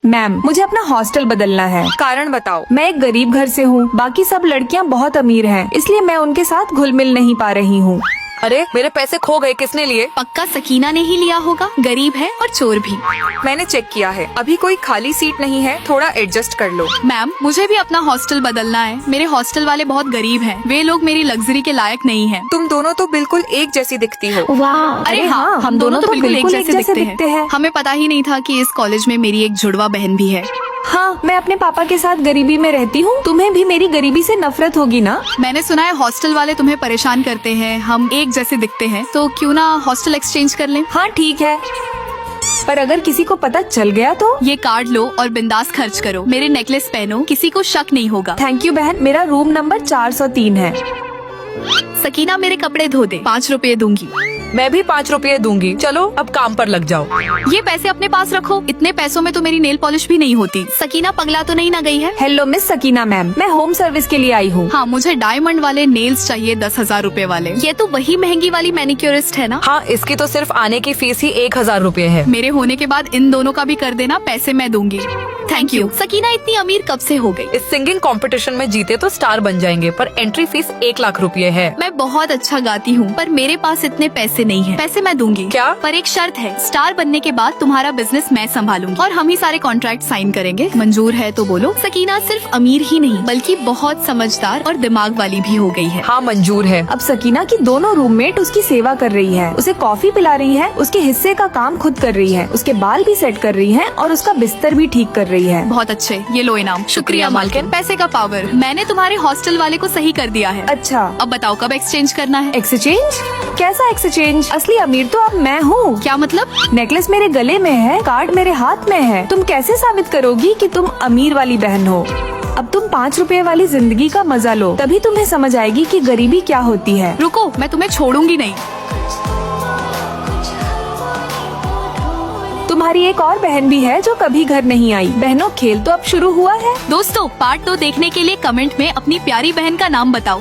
Ma'am, मुझे अपना hostel बदलना है। कारण बताओ। मैं एक गरीब घर से हूँ, बाकी सब लड़कियाँ बहुत अमीर हैं, इसलिए मैं उनके साथ घुल मिल नहीं पा रही हूँ। अरे मेरे पैसे खो गए, किसने लिए? पक्का सकीना ने ही लिया होगा, गरीब है और चोर भी। मैंने चेक किया है, अभी कोई खाली सीट नहीं है, थोड़ा एडजस्ट कर लो। मैम, मुझे भी अपना हॉस्टल बदलना है। मेरे हॉस्टल वाले बहुत गरीब हैं। वे लोग मेरी लग्जरी के लायक नहीं हैं। तुम दोनों तो बिल्कुल एक जैसी दिखती हो। वाह, अरे हाँ, हम दोनों तो बिल्कुल एक जैसे दिखते हैं। हमें पता ही नहीं था कि इस कॉलेज में मेरी एक जुड़वा बहन भी है। हाँ, मैं अपने पापा के साथ गरीबी में रहती हूँ। तुम्हें भी मेरी गरीबी से नफरत होगी ना? मैंने सुना है हॉस्टल वाले तुम्हें परेशान करते हैं। हम एक जैसे दिखते हैं, तो क्यों ना हॉस्टल एक्सचेंज कर लें? हाँ ठीक है, पर अगर किसी को पता चल गया तो? ये कार्ड लो और बिंदास खर्च करो। मेरे नेकलेस पहनो, किसी को शक नहीं होगा। थैंक यू बहन, मेरा रूम नंबर 403 है। सकीना, मेरे कपड़े धो दे, 5 रुपए दूंगी। मैं भी 5 रुपए दूंगी। चलो अब काम पर लग जाओ। ये पैसे अपने पास रखो, इतने पैसों में तो मेरी नेल पॉलिश भी नहीं होती। सकीना पगला तो नहीं ना गई है? हेलो मिस सकीना मैम, मैं होम सर्विस के लिए आई हूँ। हाँ, मुझे डायमंड वाले नेल्स चाहिए, 10,000 रुपए वाले। ये तो वही महंगी वाली मैनिक्योरिस्ट है ना? हाँ, इसकी तो सिर्फ आने की फीस ही 1000 रुपए है। मेरे होने के बाद इन दोनों का भी कर देना, पैसे मैं दूंगी। Thank you. सकीना इतनी अमीर कब से हो गई? इस सिंगिंग कंपटीशन में जीते तो स्टार बन जाएंगे, पर एंट्री फीस 1 लाख रुपए है। मैं बहुत अच्छा गाती हूँ, पर मेरे पास इतने पैसे नहीं हैं। पैसे मैं दूंगी। क्या? पर एक शर्त है, स्टार बनने के बाद तुम्हारा बिजनेस मैं संभालूंगी और हम ही सारे कॉन्ट्रैक्ट साइन करेंगे। मंजूर है तो बोलो। सकीना सिर्फ अमीर ही नहीं, बल्कि बहुत समझदार और दिमाग वाली भी हो गई है। हाँ मंजूर है। अब सकीना की दोनों रूममेट उसकी सेवा कर रही है, उसे कॉफी पिला रही है, उसके हिस्से का काम खुद कर रही है, उसके बाल भी सेट कर रही है और उसका बिस्तर भी ठीक कर रही है। बहुत अच्छे, ये लो इनाम। शुक्रिया मालकिन। पैसे का पावर। मैंने तुम्हारे हॉस्टल वाले को सही कर दिया है। अच्छा, अब बताओ कब एक्सचेंज करना है? एक्सचेंज? कैसा एक्सचेंज? असली अमीर तो अब मैं हूँ। क्या मतलब? नेकलेस मेरे गले में है, कार्ड मेरे हाथ में है। तुम कैसे साबित करोगी कि तुम अमीर वाली बहन हो? अब तुम 5 रुपए वाली जिंदगी का मजा लो, तभी तुम्हें समझ आएगी कि गरीबी क्या होती है। रुको, मैं तुम्हें छोड़ूंगी नहीं। तुम्हारी एक और बहन भी है जो कभी घर नहीं आई। बहनों, खेल तो अब शुरू हुआ है। दोस्तों, पार्ट 2 देखने के लिए कमेंट में अपनी प्यारी बहन का नाम बताओ।